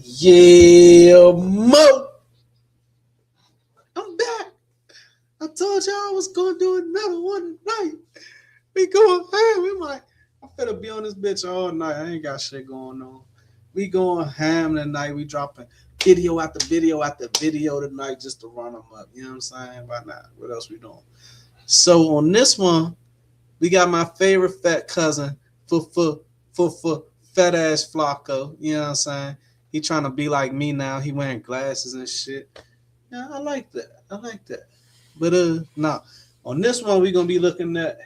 Yeah, Mo. I'm back. I told y'all I was gonna do another one tonight. We going ham. We might. I'm finna be on this bitch all night. I ain't got shit going on. We going ham tonight. We dropping video after video after video tonight just to run them up. You know what I'm saying? Why not? What else we doing? So on this one, we got my favorite fat cousin, for fat ass Flacco. You know what I'm saying? He trying to be like me now. He wearing glasses and shit. Yeah, I like that. I like that. But now on this one, we're gonna be looking at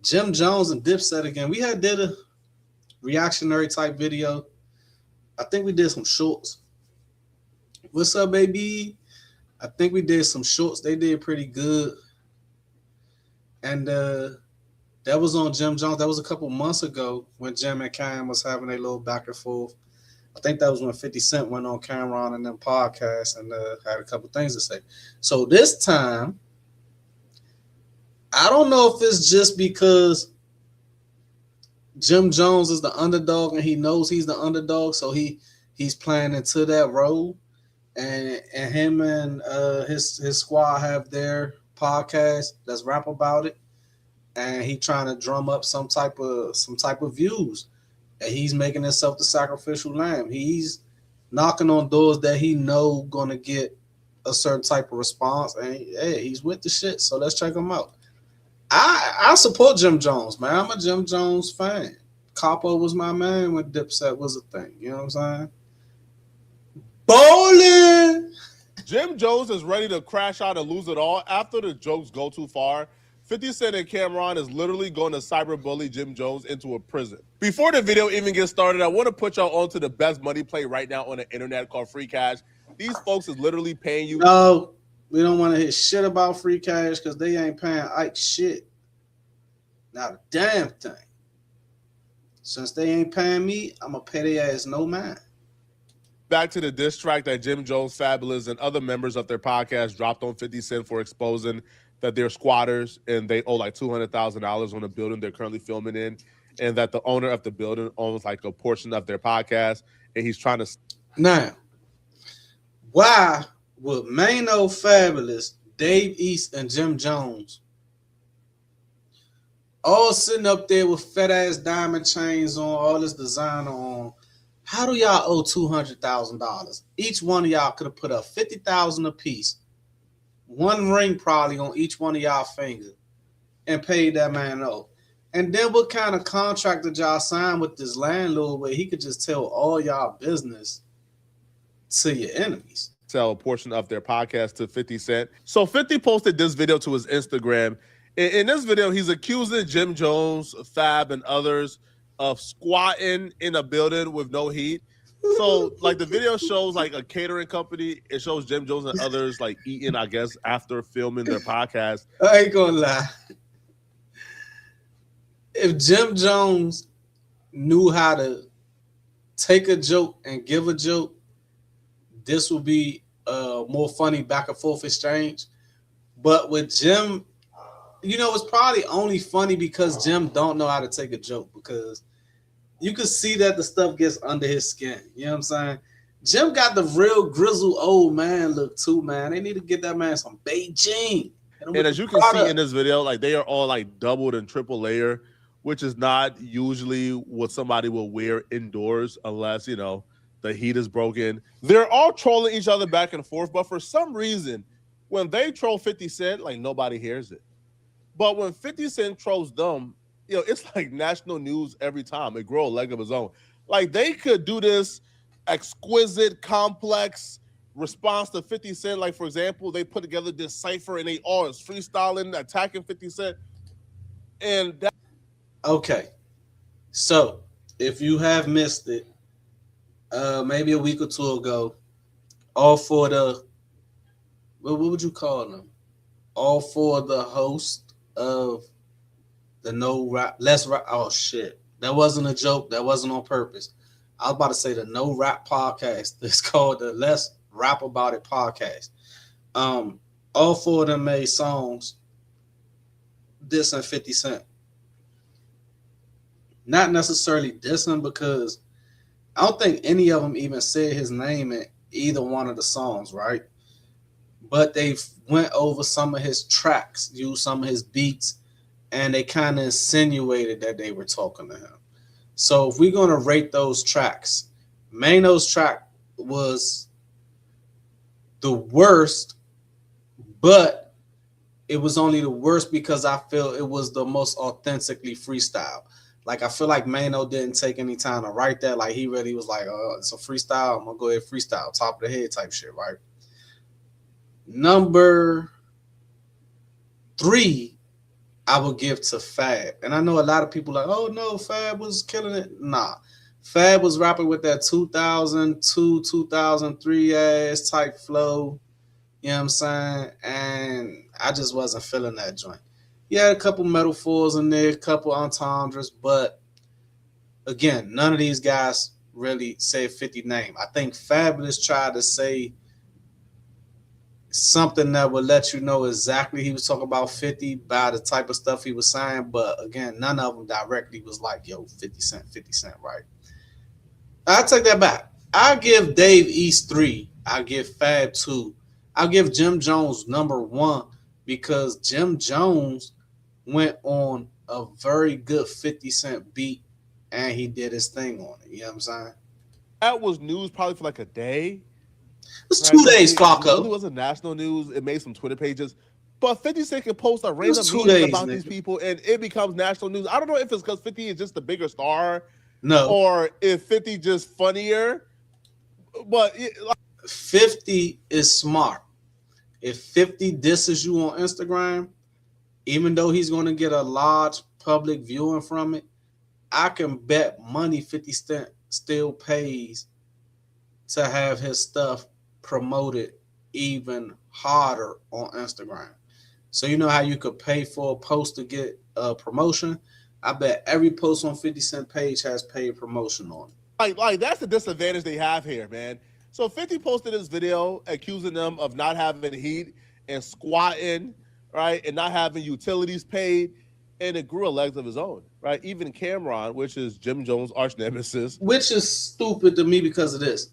Jim Jones and Dipset again. We had did a reactionary type video. I think we did some shorts. What's up, baby? I think we did some shorts. They did pretty good. And that was on Jim Jones. That was a couple months ago when Jim and Cam was having a little back and forth. I think that was when 50 Cent went on Camron and them podcasts and had a couple things to say. So this time, I don't know if it's just because Jim Jones is the underdog and he knows he's the underdog, so he's playing into that role. And him and his squad have their podcast. Let's rap about it. And he trying to drum up some type of views. And he's making himself the sacrificial lamb. He's knocking on doors that he know gonna get a certain type of response. And hey, he's with the shit. So let's check him out. I support Jim Jones, man. I'm a Jim Jones fan. Capo was my man when Dipset was a thing. You know what I'm saying? Bowling. Jim Jones is ready to crash out and lose it all after the jokes go too far. 50 Cent and Camron is literally going to cyberbully Jim Jones into a prison. Before the video even gets started, I want to put y'all onto the best money play right now on the internet called Free Cash. These folks is literally paying you. No, we don't want to hear shit about Free Cash because they ain't paying Ike shit. Not a damn thing. Since they ain't paying me, I'm going to pay their ass no mind. Back to the diss track that Jim Jones, Fabulous, and other members of their podcast dropped on 50 Cent for exposing that they're squatters and they owe like $200,000 on the building they're currently filming in, and that the owner of the building owns like a portion of their podcast, and he's trying to... Now, why would Mano, Fabulous, Dave East, and Jim Jones all sitting up there with fat-ass diamond chains on, all this designer on? How do y'all owe $200,000? Each one of y'all could have put up $50,000 a piece, one ring probably on each one of y'all fingers, and paid that man off. And then what kind of contract did y'all sign with this landlord where he could just tell all y'all business to your enemies? Sell a portion of their podcast to 50 Cent. So 50 posted this video to his Instagram. In this video, he's accusing Jim Jones, Fab, and others of squatting in a building with no heat. So, like, the video shows, like, a catering company. It shows Jim Jones and others, like, eating, I guess, after filming their podcast. I ain't gonna lie. If Jim Jones knew how to take a joke and give a joke, this would be a more funny back and forth exchange. But with Jim, you know, it's probably only funny because Jim don't know how to take a joke, because you can see that the stuff gets under his skin. You know what I'm saying? Jim got the real grizzled old man look too, man. They need to get that man some Beijing. And as you can see in this video, like, they are all like doubled and triple layer, which is not usually what somebody will wear indoors unless, you know, the heat is broken. They're all trolling each other back and forth, but for some reason, when they troll 50 Cent, like, nobody hears it. But when 50 Cent trolls them, you know, it's like national news every time. It grows a leg of its own. Like, they could do this exquisite, complex response to 50 Cent. Like, for example, they put together this cipher and they all is freestyling, attacking 50 Cent. And that... Okay. So, if you have missed it, maybe a week or two ago, all four of the, what would you call them? All four of the hosts of the No Rap, Let's Rap. Oh shit, that wasn't a joke. That wasn't on purpose. I was about to say the No Rap podcast. It's called the Let's Rap About It podcast. All four of them made songs dissing 50 Cent. Not necessarily dissing, because I don't think any of them even said his name in either one of the songs, right? But they went over some of his tracks, used some of his beats, and they kind of insinuated that they were talking to him. So if we're gonna rate those tracks, Mano's track was the worst, but it was only the worst because I feel it was the most authentically freestyle. Like I feel like Mano didn't take any time to write that. Like he really was like, "Oh, it's a freestyle. I'm gonna go ahead freestyle, top of the head type shit." Right. Number three, I would give to Fab, and I know a lot of people like, "Oh no, Fab was killing it." Nah, Fab was rapping with that 2002, 2003 ass type flow. You know what I'm saying? And I just wasn't feeling that joint. Yeah, a couple metaphors in there, a couple entendres, but again, none of these guys really say 50 name. I think Fabulous tried to say something that would let you know exactly he was talking about 50 by the type of stuff he was saying, but again, none of them directly was like, yo, 50 Cent, 50 Cent, right? I take that back. I give Dave East 3. I give Fab 2. I'll give Jim Jones number 1 because Jim Jones went on a very good 50 Cent beat and he did his thing on it. You know what I'm saying? That was news probably for like a day. It's Right, 2 days, it really Flacco. wasn't national news. It made some Twitter pages, but 50 Cent can post a It was random two memes days, about these nigga. people, and it becomes national news. I don't know if it's because 50 is just the bigger star, No, or if 50 just funnier. But 50 is smart. If 50 disses you on Instagram, even though he's going to get a large public viewing from it, I can bet money 50 Cent still pays to have his stuff promoted even harder on Instagram. So you know how you could pay for a post to get a promotion? I bet every post on 50 Cent page has paid promotion on it. like that's the disadvantage they have here, man. So 50 posted this video accusing them of not having heat and squatting, right, and not having utilities paid, and it grew a legs of his own, right? Even Camron, which is Jim Jones' arch nemesis. Which is stupid to me because of this.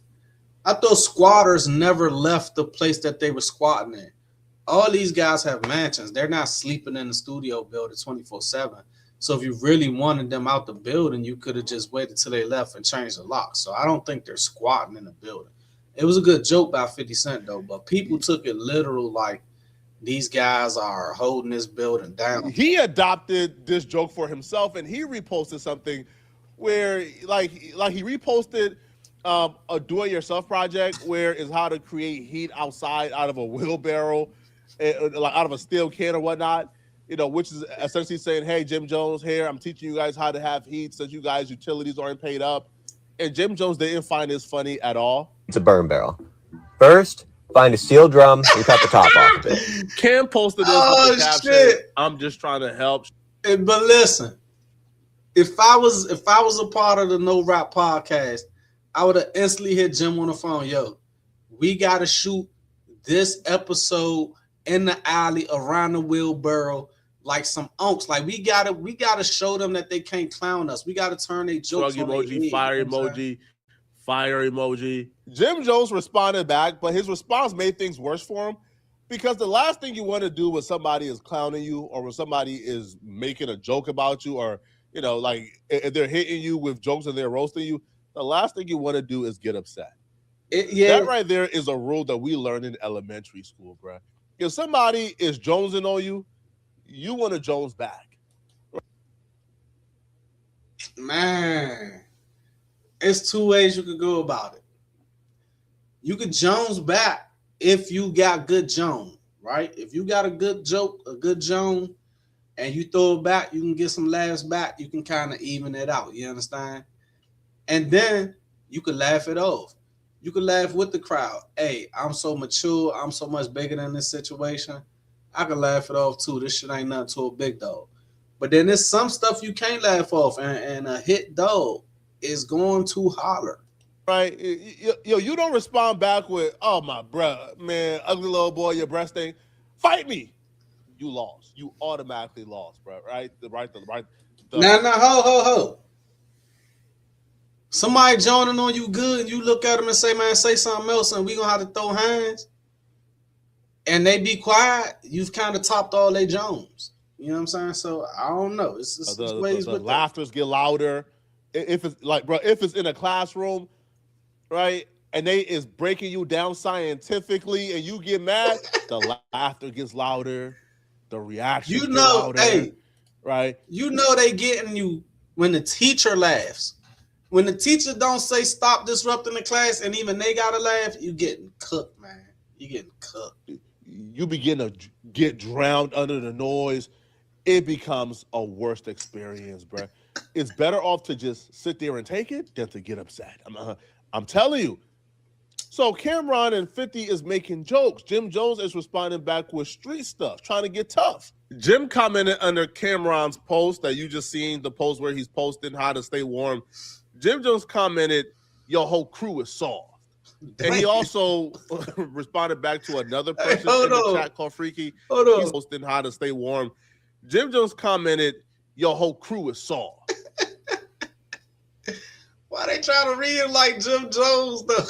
I thought squatters never left the place that they were squatting in. All these guys have mansions. They're not sleeping in the studio building 24/7. So if you really wanted them out the building, you could have just waited till they left and changed the lock. So I don't think they're squatting in the building. It was a good joke by 50 Cent though, but people took it literal like these guys are holding this building down. He adopted this joke for himself, and he reposted something where like he reposted a do-it-yourself project where is how to create heat outside out of a wheelbarrow, like out of a steel can or whatnot. Which is essentially saying, "Hey, Jim Jones, here I'm teaching you guys how to have heat since you guys utilities aren't paid up." And Jim Jones didn't find this funny at all. It's a burn barrel. First, find a steel drum and cut the top off of it. Cam posted this Oh with the caption, shit! "I'm just trying to help." But listen, if I was a part of the No Rap podcast, I would have instantly hit Jim on the phone. Yo, we gotta shoot this episode in the alley around the wheelbarrow like some unks. Like we gotta show them that they can't clown us. We gotta turn their jokes Shrug on their emoji, head, fire you know emoji, fire emoji. Jim Jones responded back, but his response made things worse for him because the last thing you want to do when somebody is clowning you or when somebody is making a joke about you or, like if they're hitting you with jokes and they're roasting you, the last thing you want to do is get upset. Yeah. That right there is a rule that we learned in elementary school, bro. If somebody is jonesing on you, you want to Jones back. Man, it's two ways you could go about it. You could Jones back if you got good Jones, right? If you got a good joke, a good Jones, and you throw it back, you can get some laughs back. You can kind of even it out. You understand? And then you could laugh it off. You could laugh with the crowd. Hey, I'm so mature. I'm so much bigger than this situation. I can laugh it off too. This shit ain't nothing to a big dog. But then there's some stuff you can't laugh off, and a hit dog is going to holler. Right? You don't respond back with, "Oh, my bruh, man, ugly little boy, your breast thing. Fight me." You lost. You automatically lost, bro. Right? The right. Now, ho, ho, ho. Somebody joining on you good, and you look at them and say, man, say something else, and we gonna have to throw hands. And they be quiet, you've kind of topped all they Jones. You know what I'm saying? So I don't know. It's ways the with laughters get louder. If it's like, bro, if it's in a classroom, right, and they is breaking you down scientifically, and you get mad, the laughter gets louder, the reaction get louder, hey, right? You know they getting you when the teacher laughs. When the teacher don't say stop disrupting the class, and even they gotta laugh, you getting cooked, man. You getting cooked. You begin to get drowned under the noise. It becomes a worst experience, bro. It's better off to just sit there and take it than to get upset. I'm telling you. So Camron and 50 is making jokes. Jim Jones is responding back with street stuff, trying to get tough. Jim commented under Camron's post that you just seen, the post where he's posting how to stay warm. Jim Jones commented, your whole crew is soft. And he also responded back to another person in the chat called Freaky. He's posting how to stay warm. Jim Jones commented, your whole crew is soft. Why they trying to read it like Jim Jones, though?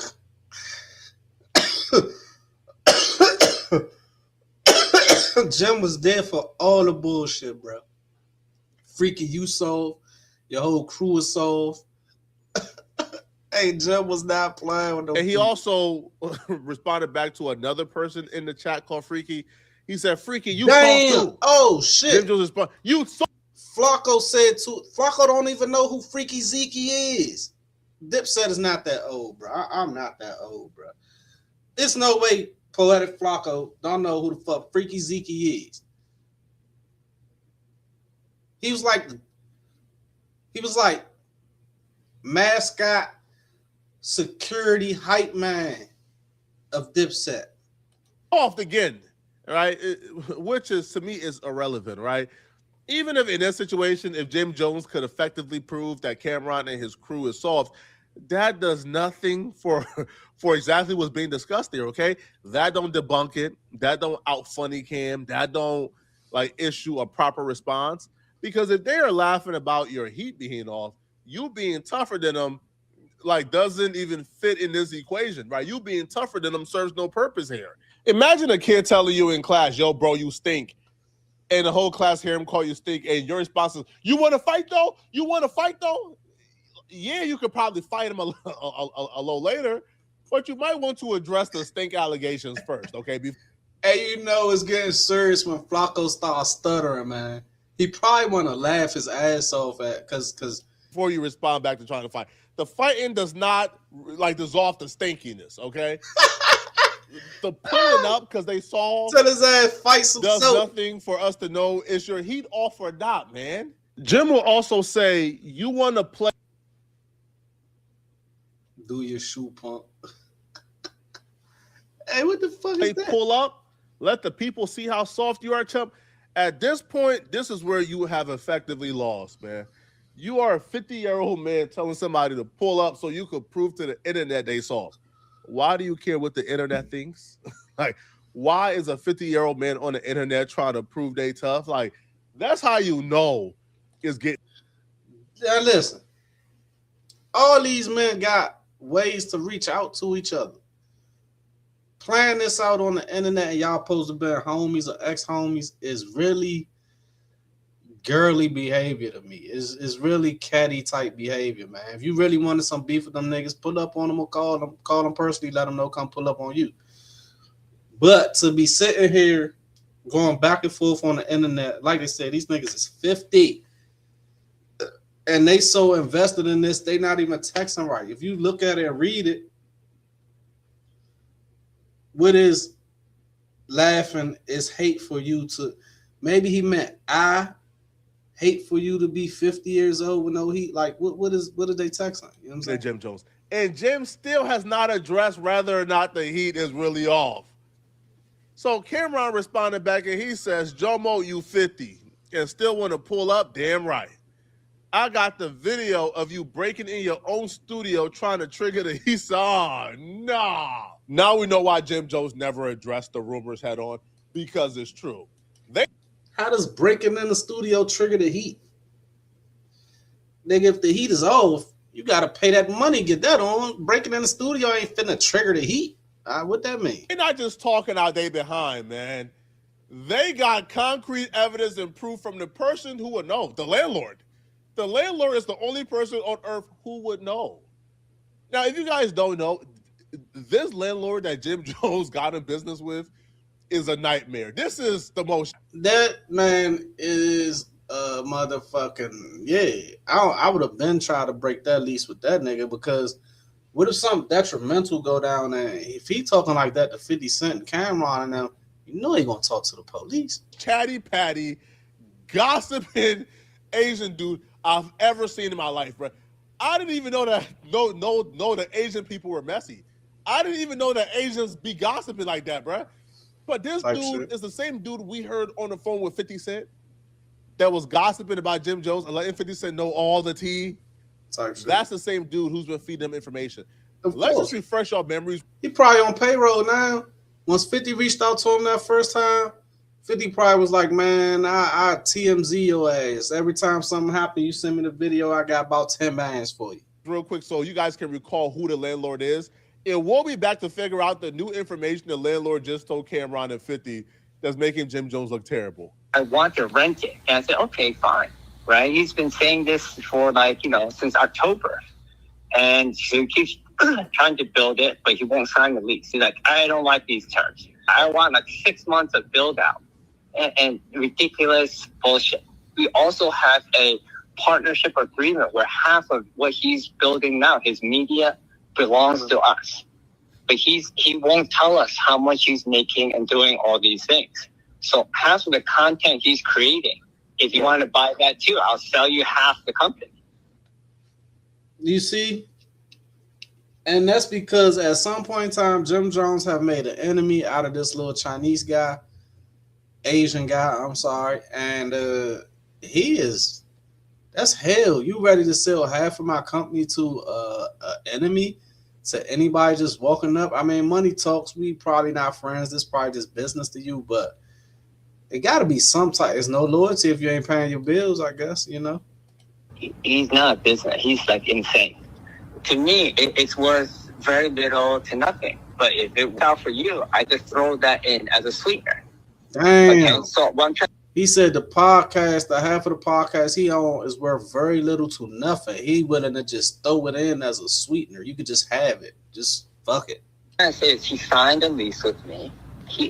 Jim was there for all the bullshit, bro. Freaky, you soft. Your whole crew is soft. Hey, Jim was not playing with no. And he also responded back to another person in the chat called Freaky. He said, Freaky, you soft too. Oh, shit. Jim Jones responded, you soft. Flacco said too. Flacco don't even know who Freaky Zeke is. Dipset is not that old, bro. I'm not that old, bro. There's no way Poetic Flacco don't know who the fuck Freaky Zeke is. He was like mascot security hype man of Dipset. Off again, right? Which is, to me, is irrelevant, right? Even if in that situation, if Jim Jones could effectively prove that Camron and his crew is soft, that does nothing for exactly what's being discussed there, okay? That don't debunk it. That don't out funny Cam. That don't like issue a proper response. Because if they are laughing about your heat being off, you being tougher than them like doesn't even fit in this equation, right? You being tougher than them serves no purpose here. Imagine a kid telling you in class, yo, bro, you stink. And the whole class hear him call you stink, and your response is, you want to fight, though? You want to fight, though? Yeah, you could probably fight him a little later, but you might want to address the stink allegations first, okay? Hey, you know it's getting serious when Flacco starts stuttering, man. He probably want to laugh his ass off at, because before you respond back to trying to fight. The fighting does not, like, dissolve the stinkiness, okay? The pulling up because they saw tell his ass fight some does soap. Nothing for us to know is your heat off or not, man. Jim will also say, you want to play. Do your shoe pump. Hey, what the fuck is that? Pull up, let the people see how soft you are, chump. At this point, this is where you have effectively lost, man. You are a 50-year-old man telling somebody to pull up so you could prove to the internet they soft. Why do you care what the internet thinks? Like, why is a 50-year-old man on the internet trying to prove they tough? Like, that's how you know it's getting. Now listen, all these men got ways to reach out to each other. Playing this out on the internet and y'all supposed to be homies or ex-homies is really girly behavior to me. It's really catty type behavior, man. If you really wanted some beef with them niggas, pull up on them or call them personally, let them know, come pull up on you. But to be sitting here going back and forth on the internet, like I said, these niggas is 50. And they so invested in this, they not even texting right. If you look at it and read it, what is laughing is hate for you to, maybe he meant I hate for you to be 50 years old with no heat. Like, what did they text on? You know what I'm saying? Jim Jones. And Jim still has not addressed whether or not the heat is really off. So Camron responded back and he says, Jomo, you 50 and still want to pull up? Damn right. I got the video of you breaking in your own studio trying to trigger the heat. Oh, nah. Now we know why Jim Jones never addressed the rumors head on, because it's true. How does breaking in the studio trigger the heat? Nigga, if the heat is off, You gotta pay that money, get that on. Breaking in the studio ain't finna trigger the heat. What that mean? They're not just talking out they behind, man. They got concrete evidence and proof from the person who would know, the landlord. The landlord is the only person on earth who would know. Now, if you guys don't know, this landlord that Jim Jones got in business with is a nightmare. This is the most. That man is a motherfucking yeah. I would have been trying to break that lease with that nigga because what if something detrimental go down and if he talking like that to 50 Cent and Cameron and them, you know he gonna talk to the police. Chatty Patty, gossiping Asian dude I've ever seen in my life, bro. I didn't even know that that Asian people were messy. I didn't even know that Asians be gossiping like that, bro. But this Like dude shit. is the same dude we heard on the phone with 50 Cent that was gossiping about Jim Jones and letting 50 Cent know all the tea. That's the same dude who's been feeding them information. Let's just refresh our memories. He probably on payroll now. Once 50 reached out to him that first time, 50 probably was like, man, I TMZ your ass. Every time something happened, you send me the video, I got about 10 bands for you. Real quick, so you guys can recall who the landlord is. It will be back to figure out the new information the landlord just told Camron and 50 that's making Jim Jones look terrible. I want to rent it. And I said, okay, fine. Right? He's been saying this for since October. And so he keeps trying to build it, but he won't sign the lease. He's like, I don't like these terms. I want 6 months of build out and ridiculous bullshit. We also have a partnership agreement where half of what he's building now, his media, belongs to us. But he won't tell us how much he's making and doing all these things. So half of the content he's creating, if you want to buy that too, I'll sell you half the company. You see? And that's because at some point in time, Jim Jones have made an enemy out of this little Chinese guy, Asian guy, I'm sorry. And that's hell. You ready to sell half of my company to an enemy, to anybody just walking up? I mean, money talks. We probably not friends. This probably just business to you, but it got to be some type. There's no loyalty if you ain't paying your bills, I guess, you know? He's not a business. He's insane. To me, it's worth very little to nothing. But if it works out for you, I just throw that in as a sweetener. Damn. Okay, so what I'm trying. He said the half of the podcast he own is worth very little to nothing. He willing to just throw it in as a sweetener. You could just have it. Just fuck it. What I'm trying to say is he signed a lease with me.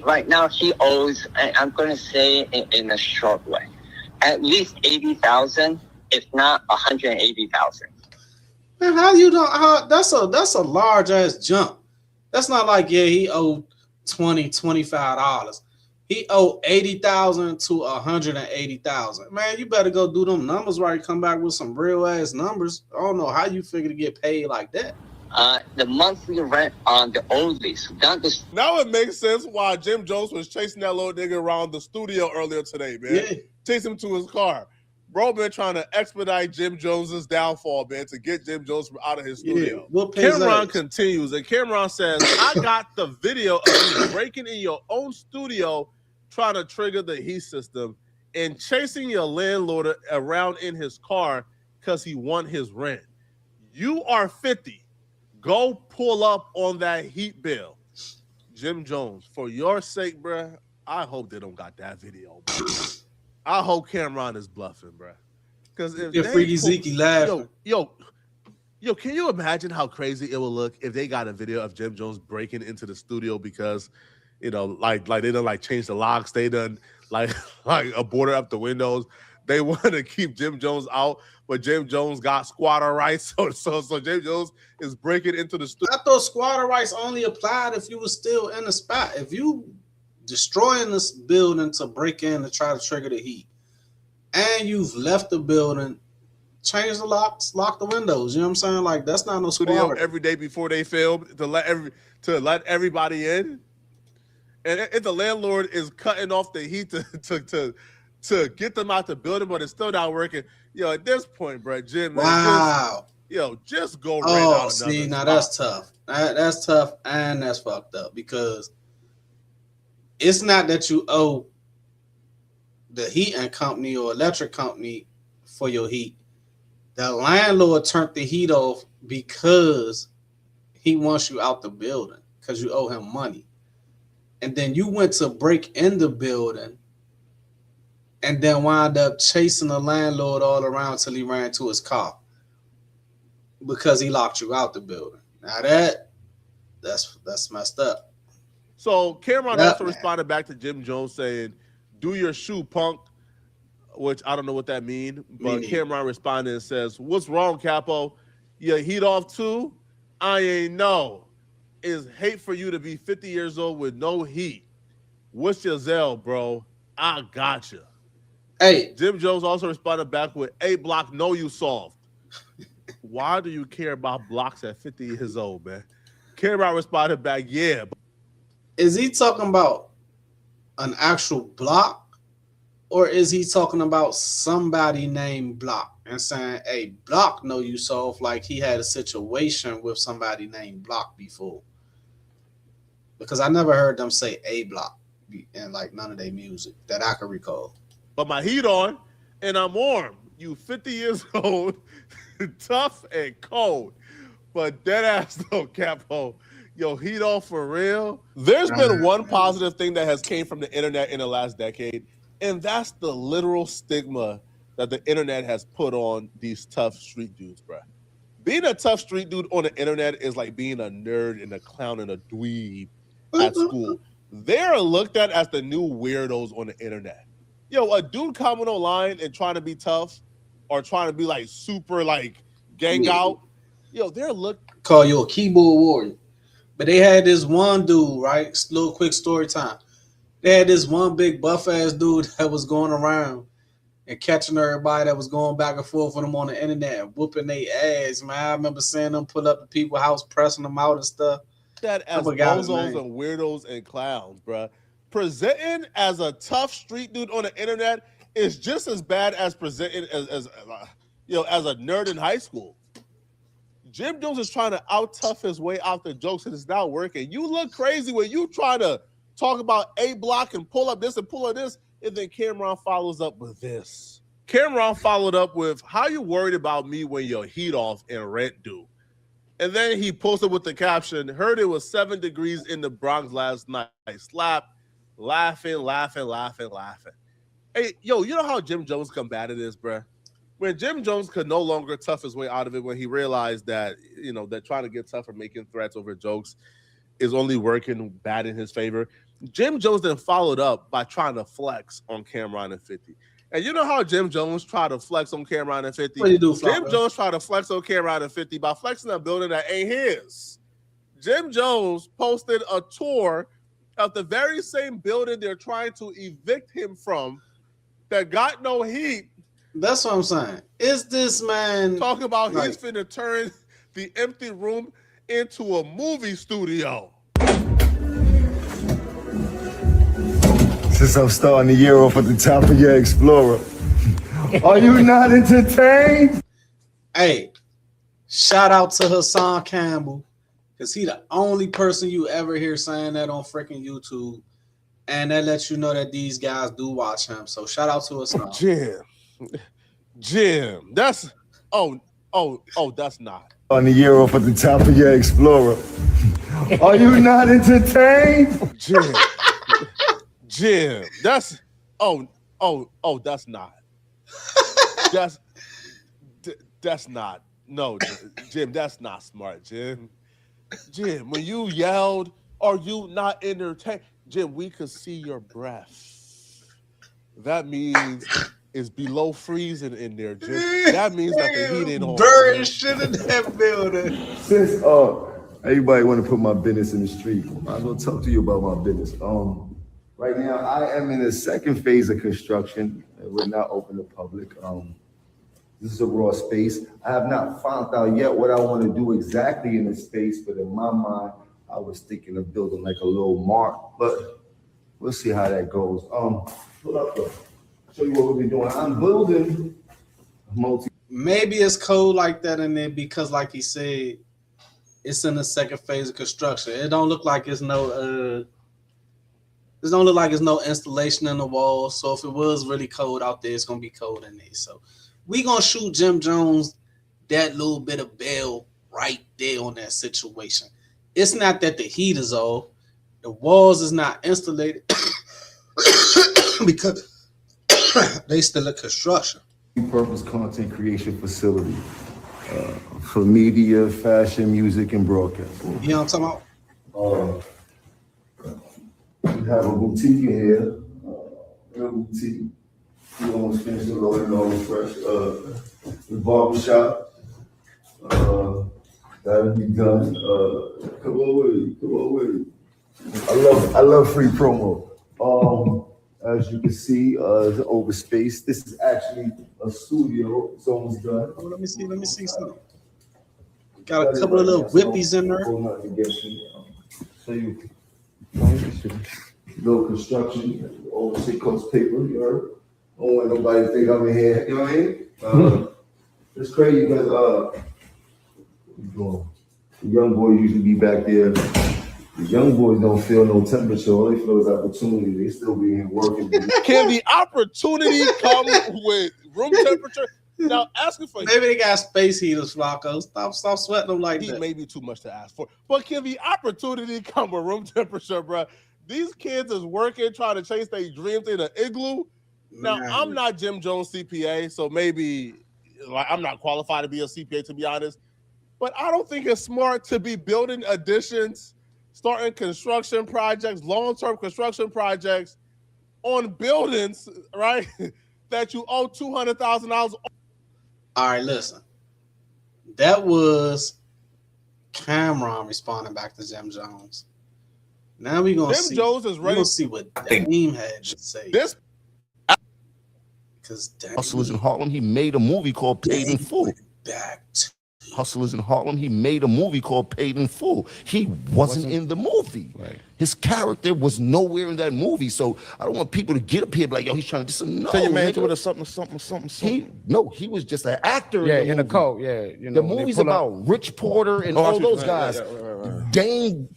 Right now he owes, I'm going to say in a short way, at least $80,000, if not $180,000. Man, how you don't? That's a large ass jump. That's not like he owed $25. He owed $80,000 to $180,000. Man, you better go do them numbers right. Come back with some real ass numbers. I don't know how you figure to get paid like that. The monthly rent on the old lease. Now it makes sense why Jim Jones was chasing that little nigga around the studio earlier today, man. Yeah. Chase him to his car. Bro been trying to expedite Jim Jones's downfall, man, to get Jim Jones from out of his studio. Cameron continues, and Cameron says, I got the video of you breaking in your own studio, trying to trigger the heat system, and chasing your landlord around in his car because he want his rent. You are 50. Go pull up on that heat bill. Jim Jones, for your sake, bruh, I hope they don't got that video, bro. I hope Cameron is bluffing, bro. Because if Freaky Zeke laughing. Yo, can you imagine how crazy it would look if they got a video of Jim Jones breaking into the studio because, they done change the locks, they done like boarded up the windows. They want to keep Jim Jones out, but Jim Jones got squatter rights, so Jim Jones is breaking into the studio. I thought squatter rights only applied if you were still in the spot. If you destroying this building to break in to try to trigger the heat, and you've left the building, change the locks, lock the windows. You know what I'm saying? Like that's not no studio every day before they film to let everybody in. And if the landlord is cutting off the heat to get them out the building, but it's still not working, at this point, bro, Jim, wow, just go right out. Oh, see, now that's tough. That's tough, and that's fucked up because it's not that you owe the heating company or electric company for your heat. The landlord turned the heat off because he wants you out the building because you owe him money. And then you went to break in the building and then wound up chasing the landlord all around till he ran to his car because he locked you out the building. Now that's messed up. So Cameron Yep, also responded back to Jim Jones saying, "Do your shoe, punk," which I don't know what that means. But Cameron responded and says, "What's wrong, Capo? You heat off too? I ain't know. It's hate for you to be 50 years old with no heat. What's your Zell, bro? I gotcha." Hey, Jim Jones also responded back with, "A block, know you soft." Why do you care about blocks at 50 years old, man? Cameron responded back, "Yeah." is he talking about an actual block or is he talking about somebody named Block and saying, hey, Block know you soft, like he had a situation with somebody named Block before? Because I never heard them say A Block in like none of their music that I can recall. But my heat on and I'm warm. You 50 years old, tough and cold. But dead ass though, Capo. Yo, heat off for real. There's been one positive thing that has came from the internet in the last decade, and that's the literal stigma that the internet has put on these tough street dudes, bro. Being a tough street dude on the internet is like being a nerd and a clown and a dweeb at school. They're looked at as the new weirdos on the internet. Yo, a dude coming online and trying to be tough or trying to be like super like gang out, yo, they're looked. Call you a keyboard warrior. But they had this one dude, right? Little quick story time. They had this one big buff ass dude that was going around and catching everybody that was going back and forth with them on the internet and whooping their ass, man. I remember seeing them pull up to people's house, pressing them out and stuff. That as bozos and weirdos and clowns, bro. Presenting as a tough street dude on the internet is just as bad as presenting as you know, as a nerd in high school. Jim Jones is trying to out tough his way out the jokes and it's not working. You look crazy when you try to talk about A Block and pull up this and pull up this, and then Cameron follows up with this. Cameron followed up with, "How you worried about me when your heat off and rent due?" And then he posted with the caption, "Heard it was 7 degrees in the Bronx last night. Slap, laughing. Hey, yo, you know how Jim Jones combated this, bruh? When Jim Jones could no longer tough his way out of it, when he realized that, you know, that trying to get tough or making threats over jokes is only working bad in his favor, Jim Jones then followed up by trying to flex on Cameron and 50. And you know how Jim Jones tried to flex on Cameron and 50? What do you do, Jim Flacco? Jones tried to flex on Cameron and 50 by flexing a building that ain't his. Jim Jones posted a tour of the very same building they're trying to evict him from that got no heat. That's what I'm saying. Is this man Talking about like, he's finna turn the empty room into a movie studio. Since I'm starting the year off at the top of your Explorer, are you not entertained? Hey, shout out to Hassan Campbell, because he the only person you ever hear saying that on freaking YouTube. And that lets you know that these guys do watch him. So shout out to Hassan. Jim, that's that's not. On the year off at the top of your Explorer, are you not entertained? Jim, that's that's not. That's not. No, Jim, that's not smart, Jim. Jim, when you yelled, "Are you not entertained?" Jim, we could see your breath. That means it's below freezing in there, Jim. That means that the heat ain't on. Burn shit in that building. Since everybody want to put my business in the street, I might as well talk to you about my business. Right now, I am in the second phase of construction. We're not open to public. This is a raw space. I have not found out yet what I want to do exactly in this space, but in my mind, I was thinking of building like a little mart, but we'll see how that goes. Pull up, show you what we've been doing. I'm building Maybe it's cold like that in there because, like he said, it's in the second phase of construction. It don't look like it's no installation in the wall. So if it was really cold out there, it's gonna be cold in there. So we gonna shoot Jim Jones that little bit of bail right there on that situation. It's not that the heat is off, the walls is not insulated because they still in construction. Purpose content creation facility for media, fashion, music, and broadcasting. You know what I'm talking about? We have a boutique in here, a boutique. We almost finished the loading, almost fresh. The barbershop, that'll be done. Come on with it. I love free promo. As you can see, it's over space. This is actually a studio. It's almost done. Oh, let me see something. Got a couple of little whippies in there. So you little construction, all shit costs paper, you heard? I don't want nobody to think I'm in here, you know what I mean? It's crazy because the young boys usually be back there. The young boys don't feel no temperature, all they feel is opportunity. They still be here working. Can the opportunity come with room temperature? Now, asking for maybe they got space heaters, Flacco. Stop sweating them like heat that. may be too much to ask for. But can the opportunity come with room temperature, bro? These kids is working, trying to chase their dreams in an igloo. Now, I'm not Jim Jones CPA, so maybe like I'm not qualified to be a CPA, to be honest. But I don't think it's smart to be building additions, starting construction projects, long-term construction projects on buildings, right, that you owe $200,000. All right, listen. That was Camron responding back to Jim Jones. Now we're going to see. Jones is ready. We'll see what Dame had to say. This because Hustlers in Harlem, he made a movie called Paid in Full. Hustlers in Harlem, he made a movie called Paid in Full. He wasn't in the movie. Right. His character was nowhere in that movie. So I don't want people to get up here like, yo, he's trying to do something. No, so your man with a something. He was just an actor. Yeah, in a code. Yeah, you know, the movie's about Rich Porter and all those guys. Dame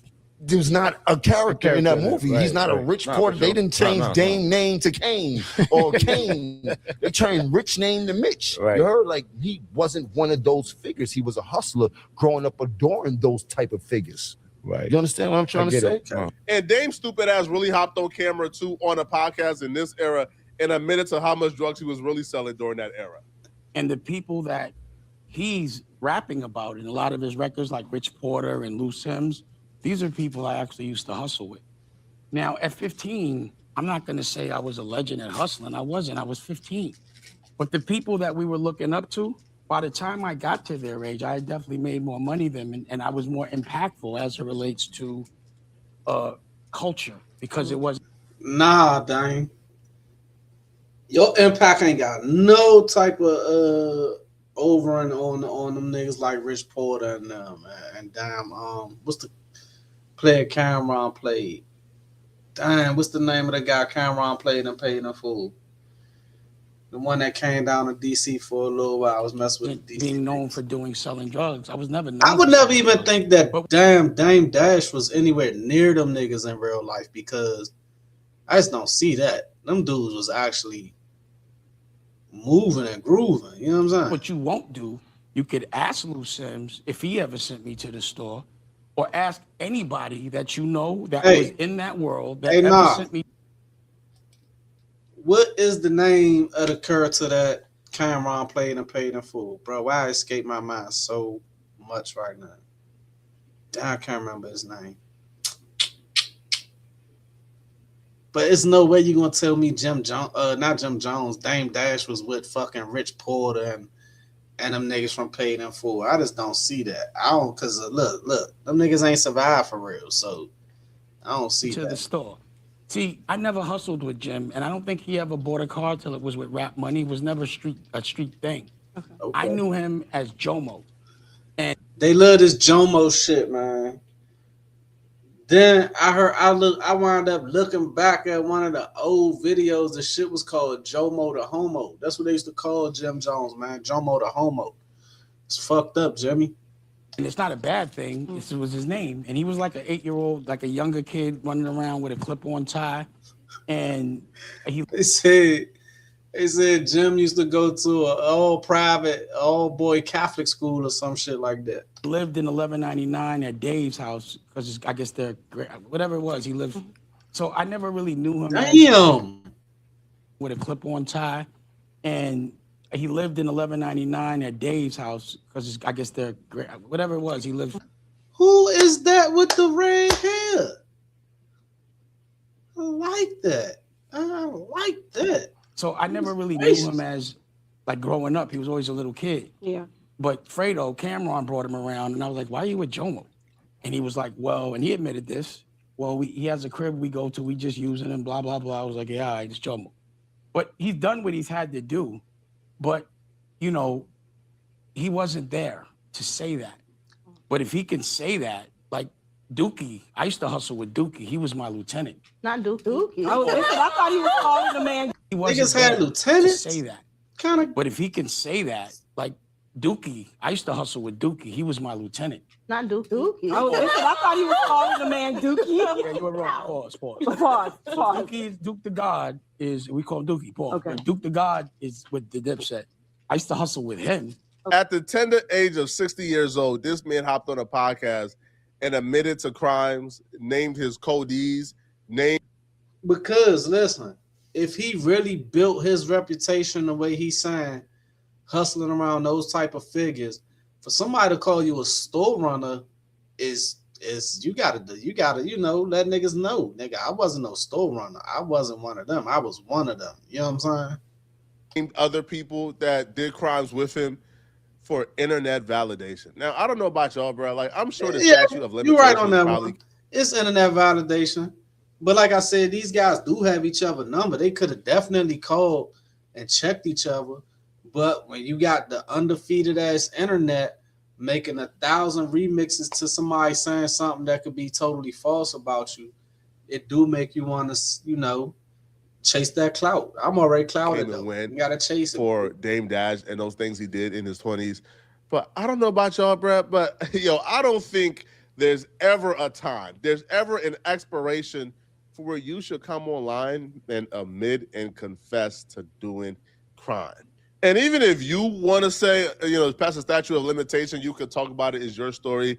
was not a character in that movie. He's not a Rich Porter. They didn't change Dame name to Kane or Kane. They changed Rich name to Mitch. Right. You heard? Like, he wasn't one of those figures. He was a hustler growing up adoring those type of figures. Right. You understand what I'm trying to say? And Dame stupid ass really hopped on camera too on a podcast in this era and admitted to how much drugs he was really selling during that era. And the people that he's rapping about in a lot of his records, like Rich Porter and Loose Sims, these are people I actually used to hustle with. Now, at 15, I'm not going to say I was a legend at hustling. I wasn't. I was 15. But the people that we were looking up to, by the time I got to their age, I definitely made more money than them, and I was more impactful as it relates to culture, because it was. Nah, Dame. Your impact ain't got no type of over and on them niggas like Rich Porter and Dame. What's the player Camron played? Damn, what's the name of the guy Camron played and paid in full? The one that came down to DC for a little while. I was messing with DC. Being known for selling drugs. I was never known. I would never even think that Dame Dash was anywhere near them niggas in real life, because I just don't see that. Them dudes was actually moving and grooving. You know what I'm saying? What you won't do, you could ask Lou Sims if he ever sent me to the store, or ask anybody that you know that was in that world that ever sent me. What is the name of the character that Camron played and paid in full? Bro, why I escape my mind so much right now? I can't remember his name. But it's no way you're going to tell me not Jim Jones, Dame Dash was with fucking Rich Porter and them niggas from Paid in Full. I just don't see that. I don't, because look, them niggas ain't survived for real, so I don't see that. To the store. See, I never hustled with Jim, and I don't think he ever bought a car till it was with Rap Money. It was never a street thing. Okay. I knew him as Jomo. And they love this Jomo shit, man. Then I wound up looking back at one of the old videos. The shit was called Jomo the Homo. That's what they used to call Jim Jones, man. Jomo the Homo. It's fucked up, Jimmy. And it's not a bad thing. This was his name. And he was like an 8-year-old, like a younger kid running around with a clip-on tie. And they said They said Jim used to go to an all private, all boy Catholic school or some shit like that. Lived in 1199 at Dave's house because I guess they're whatever it was. He lived. So I never really knew him. Damn. With a clip-on tie, and he lived in 1199 at Dave's house because I guess they're whatever it was. He lived. Who is that with the red hair? I like that. I like that. So I never really knew him as, like, growing up. He was always a little kid. Yeah. But Fredo, Cameron brought him around, and I was like, why are you with Jomo? And he was like, well, and he admitted this. Well, he has a crib we go to. We just using him, blah, blah, blah. I was like, yeah, all right, it's Jomo. But he's done what he's had to do. But, you know, he wasn't there to say that. But if he can say that, like Dookie, I used to hustle with Dookie. He was my lieutenant. Not Dookie. I thought he was calling the man. He wasn't Niggas had there lieutenants? to say that. Kind of. But if he can say that, like Dookie, I used to hustle with Dookie. He was my lieutenant. Not Dookie. I thought he was calling the man Dookie. Yeah, you were wrong. Pause. Pause. Dookie is Duke the God we call him Dookie. Pause. Okay. But Duke the God is with the dipset. I used to hustle with him. At the tender age of 60 years old, this man hopped on a podcast and admitted to crimes, named his codees, Because listen, if he really built his reputation the way he signed, hustling around those type of figures, for somebody to call you a store runner is you gotta let niggas know, nigga, I wasn't no store runner. I wasn't one of them. I was one of them. You know what I'm saying? named other people that did crimes with him for internet validation. Now, I don't know about y'all, bro. Like, I'm sure the statute of limitations. You're right on that probably... one. It's internet validation. But like I said, these guys do have each other number. They could have definitely called and checked each other. But when you got the undefeated ass internet making 1,000 remixes to somebody saying something that could be totally false about you, it do make you want to, chase that clout. I'm already clouted though. You gotta chase it for Dame Dash and those things he did in his 20s. But I don't know about y'all, bro. But I don't think there's ever a time, there's ever an expiration for where you should come online and admit and confess to doing crime. And even if you want to say, past the statute of limitation, you could talk about it as your story.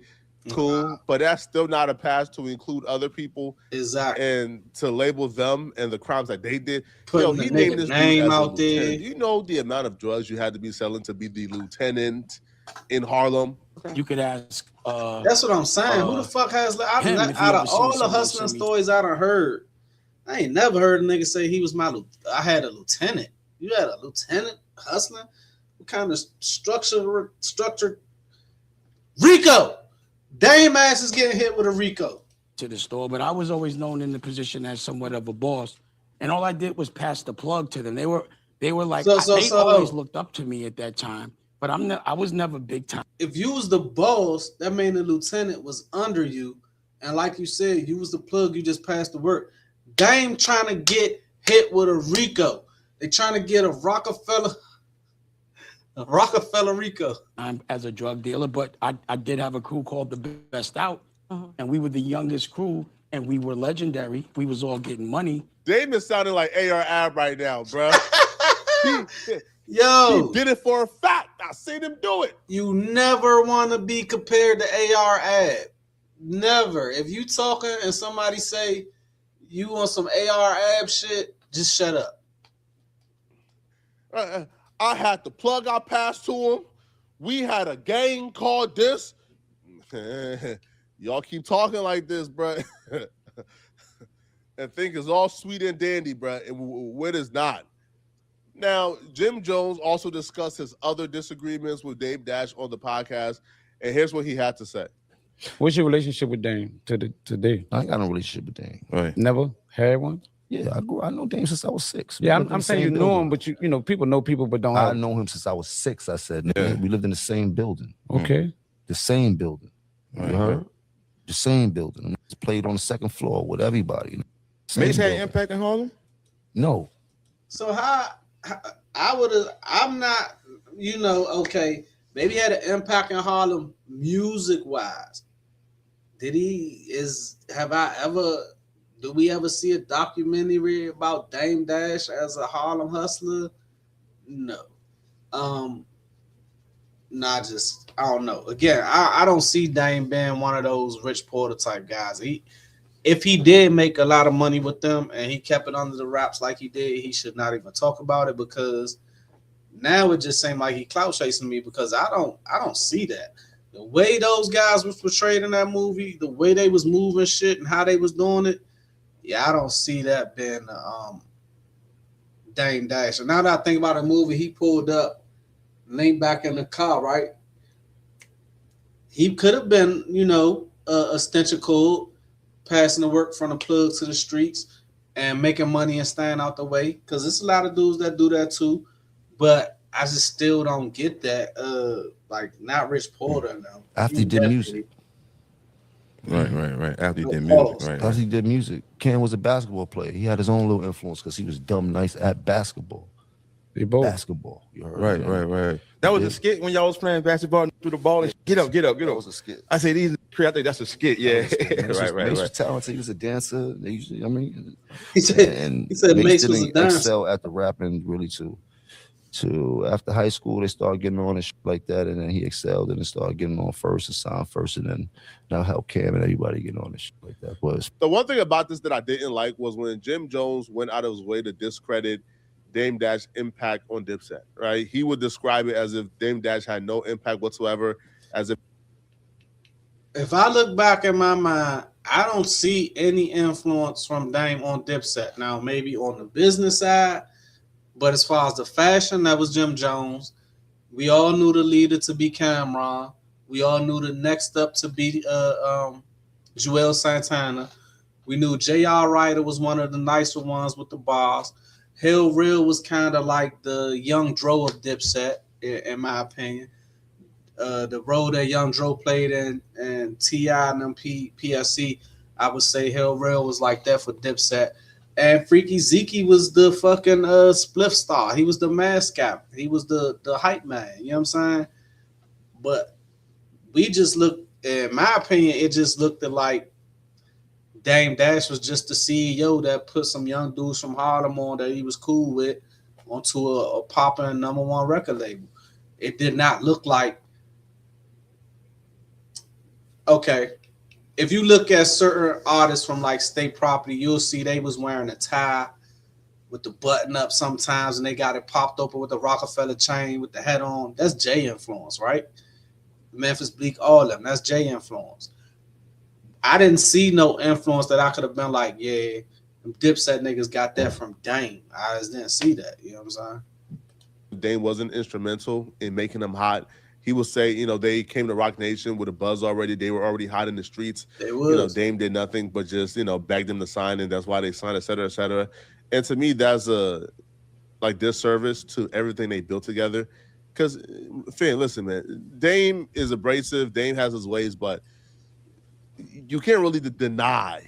Cool, but that's still not a pass to include other people, exactly, and to label them and the crimes that they did. He named his name out there. You know the amount of drugs you had to be selling to be the lieutenant in Harlem. You could ask. That's what I'm saying. Who the fuck has out of all the hustling stories I done heard? I ain't never heard a nigga say he was I had a lieutenant. You had a lieutenant hustling? What kind of structure? Rico. Dame ass is getting hit with a Rico. To the store, but I was always known in the position as somewhat of a boss, and all I did was pass the plug to them. They were like, they always looked up to me at that time, but I was never big time. If you was the boss, that meant the lieutenant was under you, and like you said, you was the plug. You just passed the work. Dame trying to get hit with a Rico. They trying to get a Rockefeller Rico. I'm as a drug dealer, but I did have a crew called the Best Out, and we were the youngest crew, and we were legendary. We was all getting money. Dame is sounding like AR Ab right now, bro. He did it for a fact. I seen him do it. You never want to be compared to AR Ab. Never. If you talking and somebody say you want some AR Ab shit, just shut up. I had the plug I passed to him. We had a gang called this. Y'all keep talking like this, bro. And think it's all sweet and dandy, bro. And when it's not. Now, Jim Jones also discussed his other disagreements with Dame Dash on the podcast. And here's what he had to say. What's your relationship with Dame today? I ain't got no relationship with Dame. Right. Never had one? Yeah, I know Dame since I was 6. Yeah, I'm saying you know him, but you know, people know people, but don't. I know him since I was 6. I said, we lived in the same building. Okay. The same building. You heard? The same building. I played on the second floor with everybody. Mace had an impact in Harlem? No. So I'm not, okay, maybe he had an impact in Harlem music wise. Do we ever see a documentary about Dame Dash as a Harlem hustler? No. I don't know. Again, I don't see Dame being one of those Rich Porter type guys. If he did make a lot of money with them and he kept it under the wraps like he did, he should not even talk about it, because now it just seemed like he clout chasing me, because I don't see that. The way those guys was portrayed in that movie, the way they was moving shit and how they was doing it, yeah, I don't see that being Dame Dash. And now that I think about the movie, he pulled up, leaned back in the car, right? He could have been, a stench of cold, passing the work from the plug to the streets and making money and staying out the way. Because there's a lot of dudes that do that too. But I just still don't get that. Not Rich Porter now. After he did music. Right. After he did music. Right. After he did music. Cam was a basketball player. He had his own little influence because he was dumb nice at basketball. They both. Basketball. You heard Right. That was a skit when y'all was playing basketball and threw the ball and get up. That was a skit. I said, I think that's a skit. Yeah. Mace was talented. He was a dancer. He said Mace was a dancer. Excel at the rapping really to after high school, they started getting on and shit like that, and then he excelled and then started getting on first and signed first, and then now help Cam and everybody get on and shit like that. The one thing about this that I didn't like was when Jim Jones went out of his way to discredit Dame Dash impact on Dipset, right? He would describe it as if Dame Dash had no impact whatsoever, as if I look back in my mind, I don't see any influence from Dame on Dipset. Now, maybe on the business side, but as far as the fashion, that was Jim Jones. We all knew the leader to be Camron. We all knew the next up to be Joel Santana. We knew J.R. Ryder was one of the nicer ones with the bars. Hell Real was kind of like the Young Dro of Dipset, in my opinion. The role that Young Dro played in T.I. and them PSC, I would say Hell Real was like that for Dipset. And Freaky Zeke was the fucking spliff star. He was the mascot. He was the hype man. You know what I'm saying? But we just looked, in my opinion, it just looked like Dame Dash was just the CEO that put some young dudes from Harlem on that he was cool with onto a popping #1 record label. It did not look like, okay, if you look at certain artists from like State Property, you'll see they was wearing a tie with the button up sometimes, and they got it popped open with the Rockefeller chain with the head on. That's J influence, right? Memphis Bleak, all of them. That's J influence. I didn't see no influence that I could have been like, yeah, them Dipset niggas got that from Dame. I just didn't see that. You know what I'm saying? Dame wasn't instrumental in making them hot. He would say, they came to Rock Nation with a buzz already. They were already hot in the streets. They was. Dame did nothing but just, begged them to sign, and that's why they signed, et cetera, et cetera. And to me, that's a disservice to everything they built together. Because, Finn, listen, man, Dame is abrasive. Dame has his ways, but you can't really deny,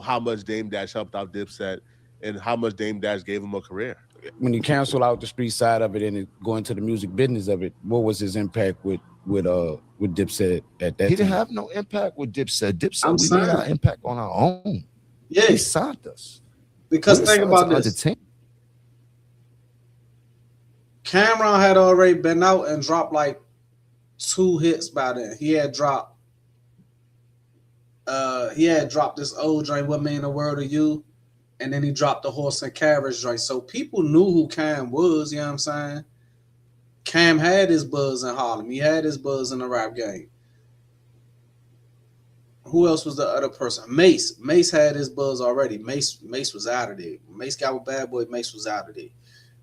how much Dame Dash helped out Dipset and how much Dame Dash gave him a career. When he canceled out the street side of it and go into the music business of it, what was his impact with Dipset at that time? He didn't have no impact with Dipset. We made our impact on our own. Yeah. He signed us. Because think about this. Camron had already been out and dropped like 2 hits by then. He had dropped this old joint, What Mean the World to You? And then he dropped the Horse and Carriage joint. So people knew who Cam was, you know what I'm saying? Cam had his buzz in Harlem. He had his buzz in the rap game. Who else was the other person? Mace. Mace had his buzz already. Mace was out of there. Mace got with Bad Boy. Mace was out of there.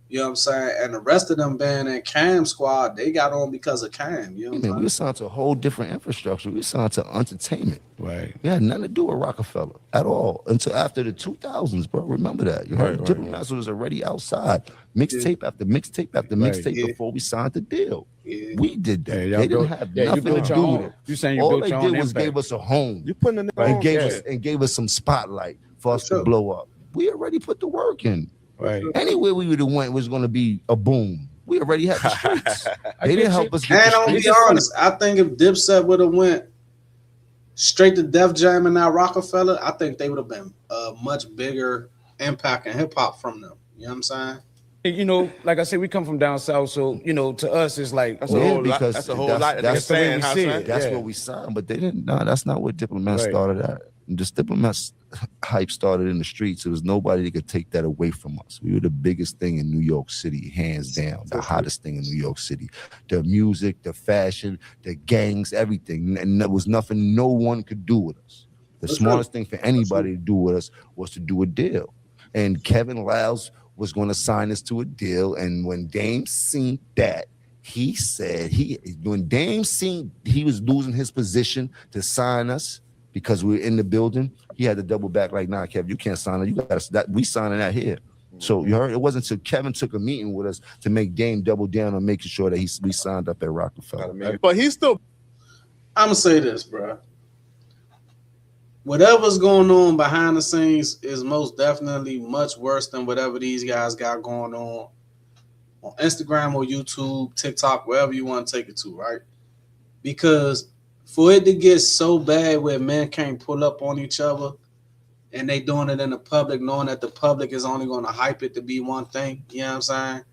You know what I'm saying? And the rest of them band and Cam squad, they got on because of Cam. You know what I'm saying? We signed to a whole different infrastructure. We signed to entertainment. Right. We had nothing to do with Rockefeller at all until after the 2000s, bro. Remember that. You heard Jimmy Master was already outside. Mixtape after mixtape after mixtape before we signed the deal. Yeah. We did that. Yeah, they didn't have nothing to do with it. You saying you all built they your did own was impact. gave us a home. You putting the and gave us some spotlight for us to blow up. We already put the work in. Right. Anywhere we would have went was going to be a boom. We already had the streets. They didn't help us get And I'll be honest, I think if Dipset would have went straight to Def Jam and now Rockefeller, I think they would have been a much bigger impact in hip hop from them. You know what I'm saying? You know, like I said, we come from down south, so you know, to us, it's like That's a whole lot. because That's a whole lot. that's the way we see it. That's Yeah. where we signed, but they didn't. No, that's not what Diplomats Right. started at. This Diplomats hype started in the streets. There was nobody that could take that away from us. We were the biggest thing in New York City, hands down, the hottest thing in New York City. The music, the fashion, the gangs, everything, and there was nothing no one could do with us. The smartest thing for anybody to do with us was to do a deal, and Kevin Lyles was going to sign us to a deal. And when Dame seen that, he said when Dame seen he was losing his position to sign us because we were in the building, he had to double back like, nah, Kev, you can't sign it. You got that. We signing that here. So you heard, it wasn't until Kevin took a meeting with us to make Dame double down on making sure that we signed up at Rockefeller. But he's still. I'm gonna say this, bro. Whatever's going on behind the scenes is most definitely much worse than whatever these guys got going on Instagram or YouTube, TikTok, wherever you want to take it to, right? Because for it to get so bad where men can't pull up on each other and they doing it in the public, knowing that the public is only going to hype it to be one thing, you know what I'm saying?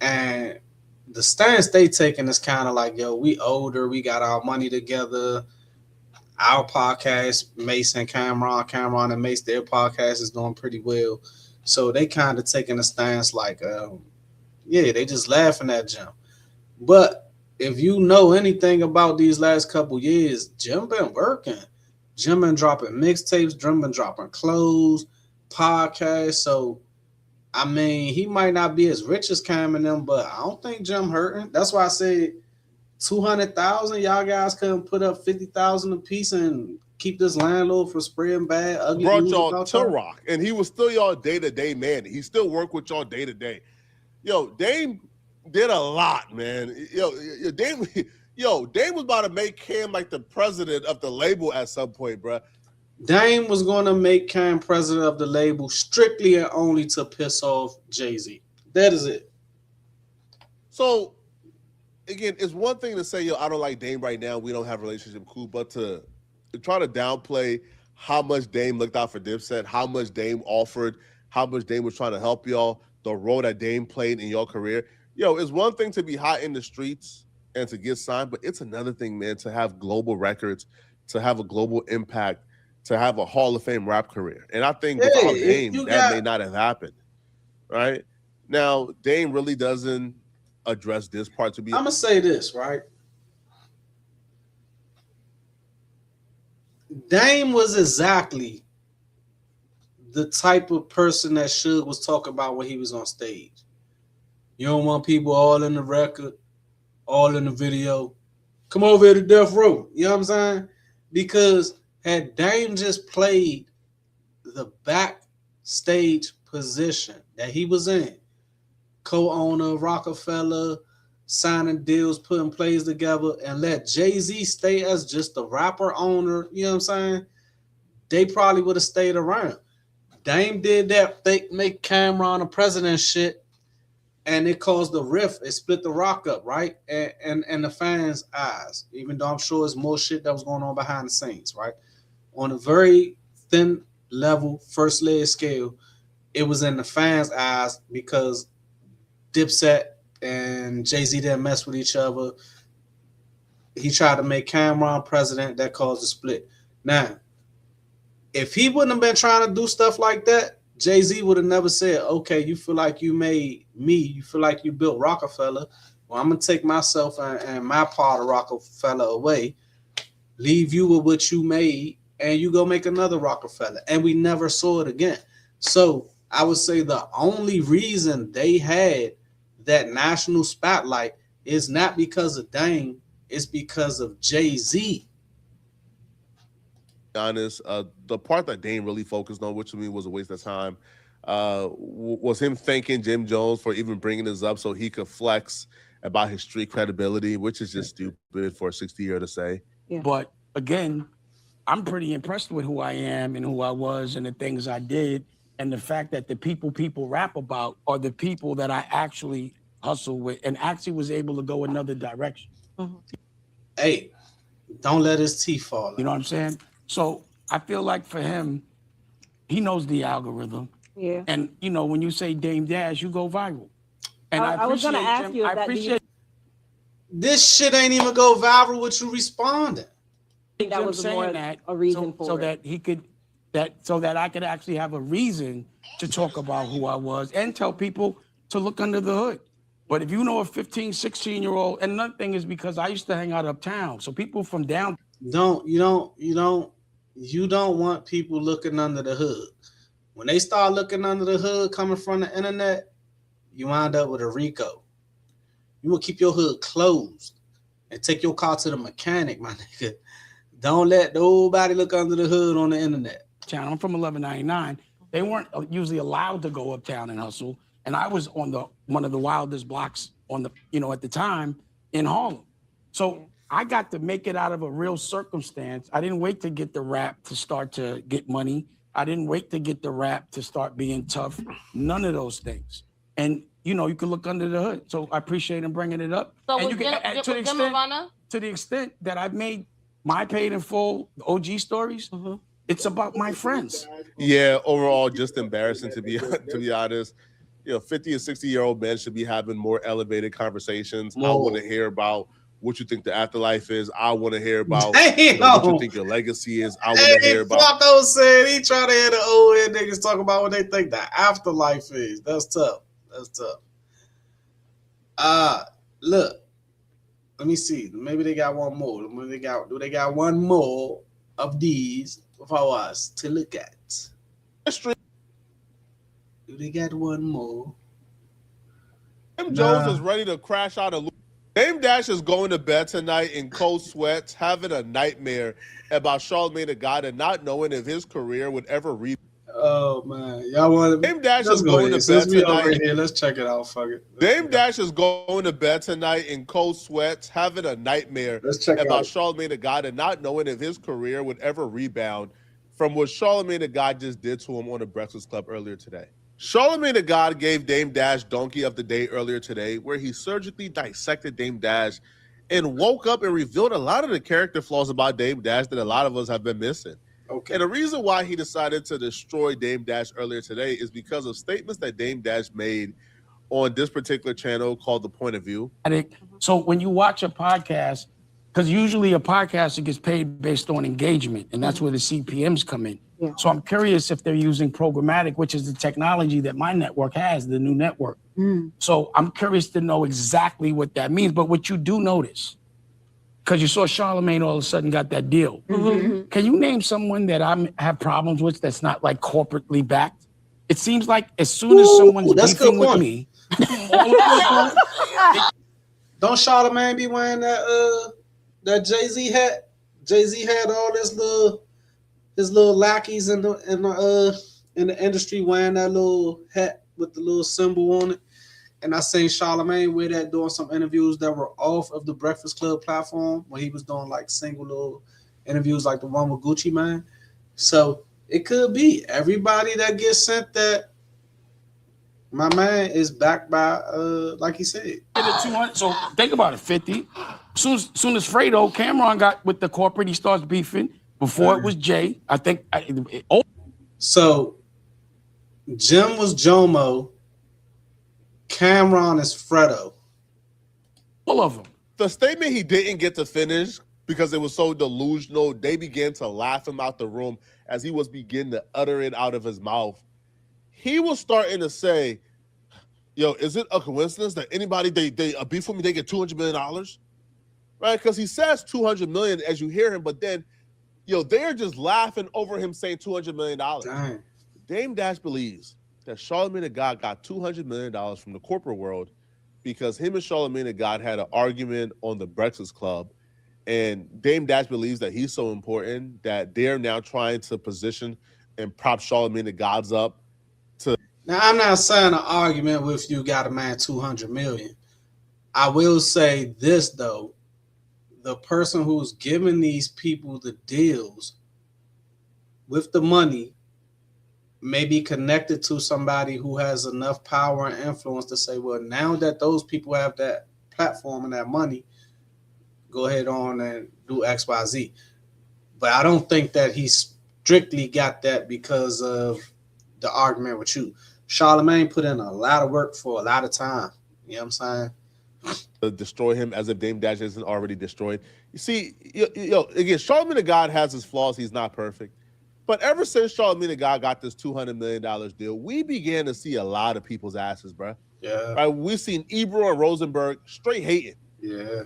And the stance they taking is kind of like, yo, we older, we got our money together. Our podcast, Mace and Cameron and Mace, their podcast is doing pretty well. So they kind of taking a stance like, yeah, they just laughing at Jim. But if you know anything about these last couple years, Jim been working. Jim been dropping mixtapes, Jim been dropping clothes, podcasts. So, I mean, he might not be as rich as Cam and them, but I don't think Jim hurting. That's why I said 200,000. Y'all guys couldn't put up 50,000 a piece and keep this landlord from spraying bad, ugly. Brought y'all to rock, and he was still y'all day-to-day man. He still worked with y'all day-to-day. Yo, Dame did a lot, man. Dame was about to make Cam like the president of the label at some point, bro. Dame was going to make Cam president of the label strictly and only to piss off Jay-Z. That is it. So, again, it's one thing to say, yo, I don't like Dame right now. We don't have a relationship, cool. But to try to downplay how much Dame looked out for Dipset, how much Dame offered, how much Dame was trying to help y'all, the role that Dame played in your career. Yo, it's one thing to be hot in the streets and to get signed, but it's another thing, man, to have global records, to have a global impact, to have a Hall of Fame rap career. And I think without Dame, that may not have happened, right? Now, Dame really doesn't address this part to be. I'm going to say this, right? Dame was exactly the type of person that Suge was talking about when he was on stage. You don't want people all in the record, all in the video. Come over here to Death Row. You know what I'm saying? Because had Dame just played the backstage position that he was in, co-owner, Rockefeller, signing deals, putting plays together, and let Jay-Z stay as just the rapper owner, you know what I'm saying? They probably would have stayed around. Dame did that fake make Camron a president shit, and it caused the rift. It split the rock up, right? And the fans' eyes, even though I'm sure there's more shit that was going on behind the scenes, right? On a very thin level, first layer scale, it was in the fans' eyes because Dipset and Jay-Z didn't mess with each other. He tried to make Camron president. That caused a split. Now, if he wouldn't have been trying to do stuff like that, Jay-Z would have never said, okay, you feel like you made me, you feel like you built Rockefeller. Well, I'm going to take myself and my part of Rockefeller away, leave you with what you made, and you go make another Rockefeller. And we never saw it again. So I would say the only reason they had that national spotlight is not because of Dame, it's because of Jay-Z. Honest, the part that Dame really focused on, which to me was a waste of time, was him thanking Jim Jones for even bringing this up so he could flex about his street credibility, which is just stupid for a 60-year to say. Yeah. But again, I'm pretty impressed with who I am and who I was and the things I did, and the fact that the people rap about are the people that I actually hustle with and actually was able to go another direction. Mm-hmm. Hey, don't let his teeth fall out. You know what I'm saying? So I feel like for him, he knows the algorithm. Yeah. And you know, when you say Dame Dash, you go viral. And I was gonna ask you if that. This shit ain't even go viral with you responding. That was more a reason for so it. that he could, so that I could actually have a reason to talk about who I was and tell people to look under the hood. But if you know a 15, 16-year-old, and another thing is because I used to hang out uptown, so people from down. You don't want people looking under the hood. When they start looking under the hood coming from the internet, you wind up with a RICO. You will keep your hood closed and take your car to the mechanic, my nigga. Don't let nobody look under the hood on the internet. I'm from 1199. They weren't usually allowed to go uptown and hustle, and I was on one of the wildest blocks on the, at the time in Harlem. So I got to make it out of a real circumstance. I didn't wait to get the rap to start to get money. I didn't wait to get the rap to start being tough. None of those things. And you can look under the hood. So I appreciate him bringing it up. So and you can, to the extent that I've made my paid in full OG stories, it's about my friends. Yeah, overall, just embarrassing to be honest. 50 and 60-year-old men should be having more elevated conversations. I want to hear about what you think the afterlife is. I want to hear about what you think your legacy is. I want to hear about. Flacco said he trying to hear the old head niggas talk about what they think the afterlife is. That's tough. Look, let me see. Maybe they got one more. Do they got one more of these for us to look at? Do they got one more? Tim Jones is ready to crash out a. Dame Dash is going to bed tonight in cold sweats, having a nightmare about Charlamagne the God and not knowing if his career would ever rebound. Oh man, y'all want Dame Dash is going to bed tonight. Let's check it out. Fuck it. Dame Dash is going to bed tonight in cold sweats, having a nightmare about Charlamagne the God and not knowing if his career would ever rebound from what Charlamagne the God just did to him on the Breakfast Club earlier today. Charlamagne the God gave Dame Dash Donkey of the Day earlier today, where he surgically dissected Dame Dash and woke up and revealed a lot of the character flaws about Dame Dash that a lot of us have been missing. Okay. And the reason why he decided to destroy Dame Dash earlier today is because of statements that Dame Dash made on this particular channel called The Point of View. So when you watch a podcast, because usually a podcaster gets paid based on engagement, and that's where the CPMs come in. Yeah. So I'm curious if they're using programmatic, which is the technology that my network has, the new network. So I'm curious to know exactly what that means. But what you do notice, because you saw Charlamagne all of a sudden got that deal. Can you name someone that I have problems with that's not like corporately backed? It seems like as soon as someone's beefing with me, don't Charlamagne be wearing that Jay-Z hat? Jay-Z had all his little lackeys in the industry wearing that little hat with the little symbol on it. And I seen Charlamagne wear that doing some interviews that were off of the Breakfast Club platform when he was doing like single little interviews like the one with Gucci Mane. So it could be everybody that gets sent that. My man is backed by, like he said. So think about it, 50. Soon as Fredo, Camron got with the corporate, he starts beefing. Before it was Jay, I think. So Jim was Jomo. Camron is Fredo. All of them. The statement he didn't get to finish because it was so delusional, they began to laugh him out the room as he was beginning to utter it out of his mouth. He was starting to say, yo, is it a coincidence that anybody, they beef with me, they get $200 million? Right? Because he says $200 million as you hear him, but then, they're just laughing over him saying $200 million. Dang. Dame Dash believes that Charlamagne the God got $200 million from the corporate world because him and Charlamagne the God had an argument on the Breakfast Club. And Dame Dash believes that he's so important that they're now trying to position and prop Charlamagne the Gods up to. Now, I'm not saying an argument with you got a man $200 million. I will say this, though. The person who's giving these people the deals with the money may be connected to somebody who has enough power and influence to say, well, now that those people have that platform and that money, go ahead on and do X, Y, Z. But I don't think that he strictly got that because of the argument with you. Charlamagne put in a lot of work for a lot of time. You know what I'm saying? To destroy him as if Dame Dash isn't already destroyed. You see, again, Charlamagne the God has his flaws. He's not perfect. But ever since Charlamagne the God got this $200 million deal, we began to see a lot of people's asses, bro. Yeah. Right? We've seen Ebro and Rosenberg straight hating. Yeah.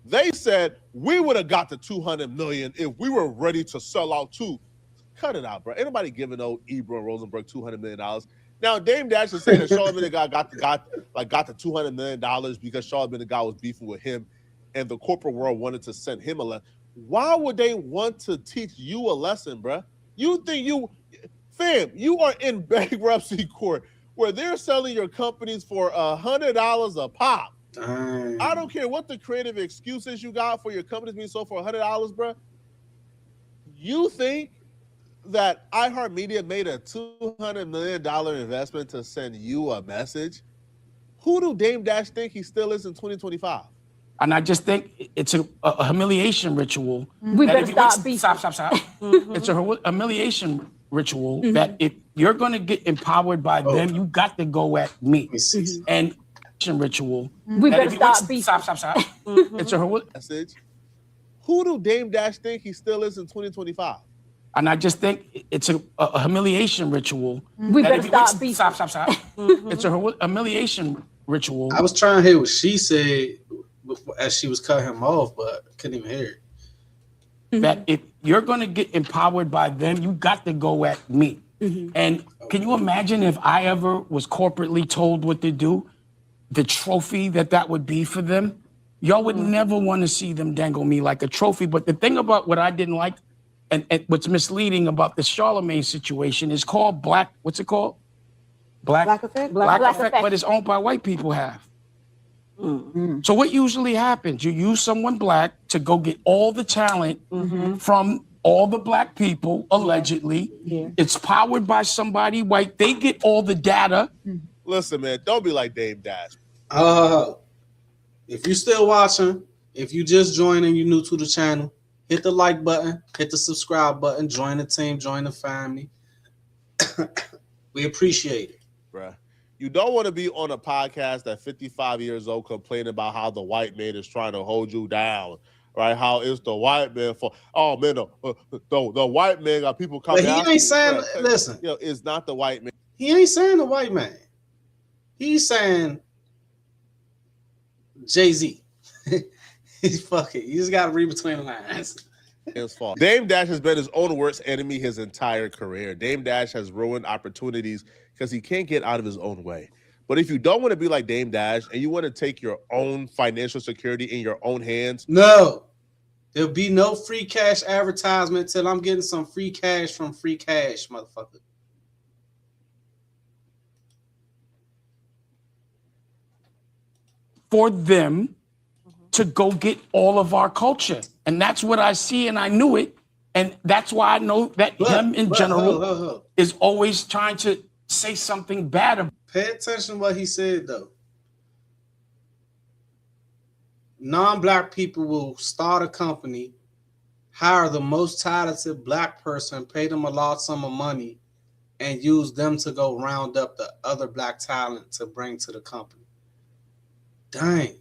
They said we would have got the $200 million if we were ready to sell out too. Cut it out, bro. Anybody giving Ebro and Rosenberg $200 million? Now, Dame Dash is saying that Charlamagne the God got the $200 million because Charlamagne the God was beefing with him and the corporate world wanted to send him a lesson. Why would they want to teach you a lesson, bro? You think you are in bankruptcy court where they're selling your companies for $100 a pop. Dang. I don't care what the creative excuses you got for your companies being sold for $100, bro. You think that iHeartMedia made a $200 million investment to send you a message? Who do Dame Dash think he still is in 2025? And I just think it's a humiliation ritual. We better stop beefing. Stop. It's a humiliation ritual that if you're going to get empowered by them, you got to go at me. And ritual. We better stop beefing. Stop. It's a message. Who do Dame Dash think he still is in 2025? And I just think it's a humiliation ritual. We better stop beefing. Stop. It's a humiliation ritual. I was trying to hear what she said as she was cutting him off, but I couldn't even hear it. That if you're going to get empowered by them, you got to go at me. And can you imagine if I ever was corporately told what to do, the trophy that would be for them? Y'all would never want to see them dangle me like a trophy. But the thing about what I didn't like and what's misleading about the Charlamagne situation is called what's it called? Black Effect? Black Effect, but it's owned by white people half. So what usually happens? You use someone black to go get all the talent from all the black people, allegedly. Yeah. It's powered by somebody white. They get all the data. Listen, man, don't be like Dame Dash. If you're still watching, if you just joined and you're new to the channel, hit the like button, hit the subscribe button, join the team, join the family. We appreciate it. Bruh. You don't want to be on a podcast at 55 years old complaining about how the white man is trying to hold you down, right? How it's the white man for, oh man, the white man got people coming out. But he ain't saying, listen. It's not the white man. He ain't saying the white man. He's saying Jay-Z. Fuck it. You just got to read between the lines. His fault. Dame Dash has been his own worst enemy his entire career. Dame Dash has ruined opportunities because he can't get out of his own way. But if you don't want to be like Dame Dash and you want to take your own financial security in your own hands, no, there'll be no free cash advertisement till I'm getting some free cash from free cash, motherfucker. For them to go get all of our culture. And that's what I see, and I knew it. And that's why I know that him in general is always trying to say something bad about. Pay attention to what he said, though. Non-black people will start a company, hire the most talented black person, pay them a large sum of money, and use them to go round up the other black talent to bring to the company. Dang,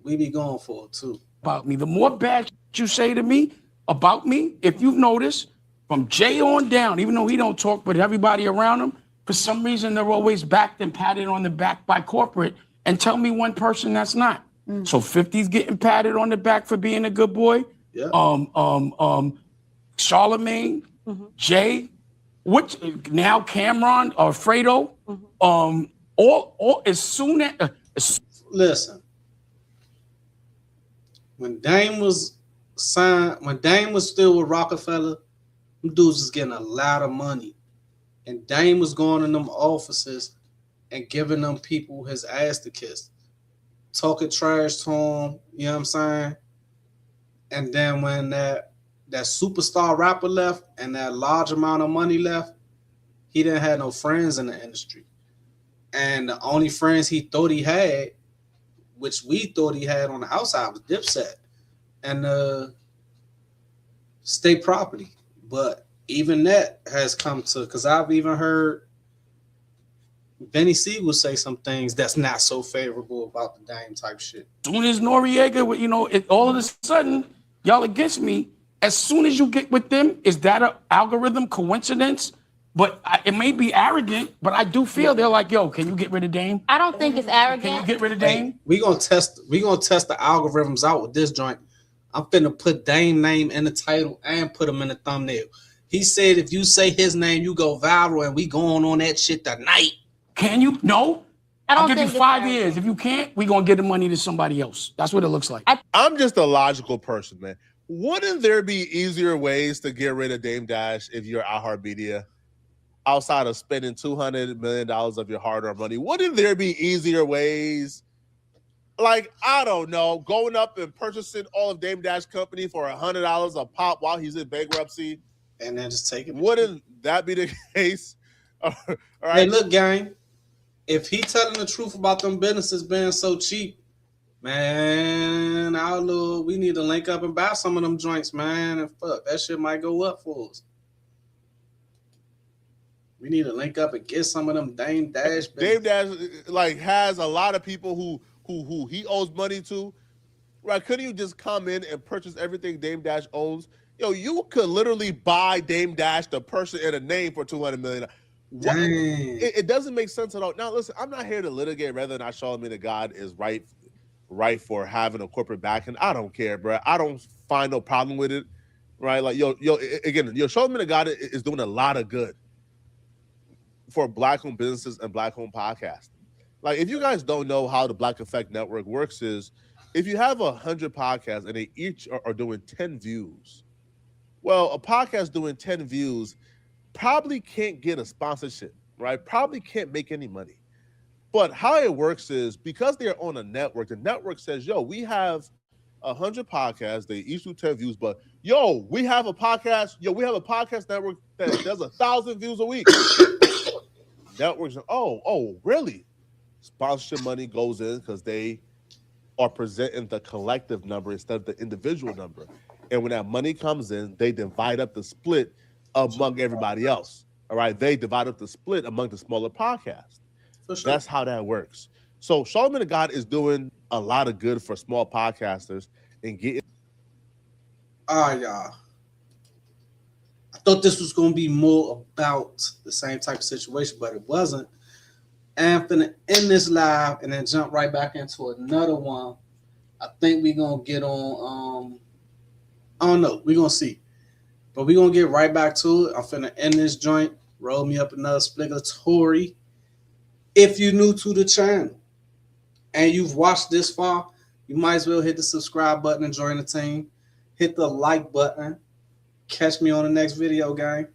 we be going for it, too. About me. The more bad you say to me about me, if you've noticed, from Jay on down, even though he don't talk, but everybody around him, for some reason, they're always backed and patted on the back by corporate. And tell me one person that's not. So 50's getting patted on the back for being a good boy. Yeah. Charlamagne, Jay, now Camron or Fredo. All as soon as listen. When Dame was signed, when Dame was still with Rockefeller, them dudes was getting a lot of money. And Dame was going in them offices and giving them people his ass to kiss. Talking trash to him, you know what I'm saying? And then when that superstar rapper left and that large amount of money left, he didn't have no friends in the industry. And the only friends he thought he had, which we thought he had on the outside, was Dipset and State Property. But even that has come to, because I've even heard Benny C will say some things that's not so favorable about the Dame type shit. Soon as Noriega, you know, all of a sudden, y'all against me. As soon as you get with them, is that an algorithm coincidence? But it may be arrogant, but I do feel they're like, yo, can you get rid of Dame? I don't think it's arrogant. Can you get rid of Dame? Hey, we gonna test the algorithms out with this joint. I'm finna put Dame name in the title and put him in the thumbnail. He said if you say his name, you go viral, and we going on that shit tonight. Can you? No. I'll give you think it's 5 arrogant. years. If you can't, we gonna give the money to somebody else. That's what it looks like. I'm just a logical person, man. Wouldn't there be easier ways to get rid of Dame Dash if you're iHeartMedia? Outside of spending $200 million of your hard-earned money, wouldn't there be easier ways? Like, I don't know, going up and purchasing all of Dame Dash company for $100 a pop while he's in bankruptcy, and then just take it. Wouldn't that be the case? All right. Hey, look, gang. If he telling the truth about them businesses being so cheap, man, we need to link up and buy some of them joints, man. And fuck, that shit might go up for us. We need to link up and get some of them Dame Dash. Dame Dash like has a lot of people who he owes money to. Right? Couldn't you just come in and purchase everything Dame Dash owns? Yo, you could literally buy Dame Dash, the person and a name, for $200 million. It doesn't make sense at all. Now, listen, I'm not here to litigate whether or not Charlamagne the God is right for having a corporate backing. I don't care, bro. I don't find no problem with it. Right? Like, Charlamagne the God is doing a lot of good for Black-owned businesses and Black-owned podcasts. Like, if you guys don't know how the Black Effect Network works, is if you have 100 podcasts and they each are doing 10 views, well, a podcast doing 10 views probably can't get a sponsorship, right? Probably can't make any money. But how it works is because they're on a network, the network says, yo, we have 100 podcasts, they each do 10 views, but we have a podcast network that does 1,000 views a week. Networks, really? Sponsorship money goes in because they are presenting the collective number instead of the individual number. And when that money comes in, they divide up the split among everybody else. All right, they divide up the split among the smaller podcasts. For sure. That's how that works. So Charlamagne the God is doing a lot of good for small podcasters and getting. Y'all. I thought this was going to be more about the same type of situation, but it wasn't. And I'm finna end this live and then jump right back into another one. I think we're going to get on, I don't know. We're going to see. But we're going to get right back to it. I'm finna end this joint. Roll me up another spligatory. If you're new to the channel and you've watched this far, you might as well hit the subscribe button and join the team. Hit the like button. Catch me on the next video, gang.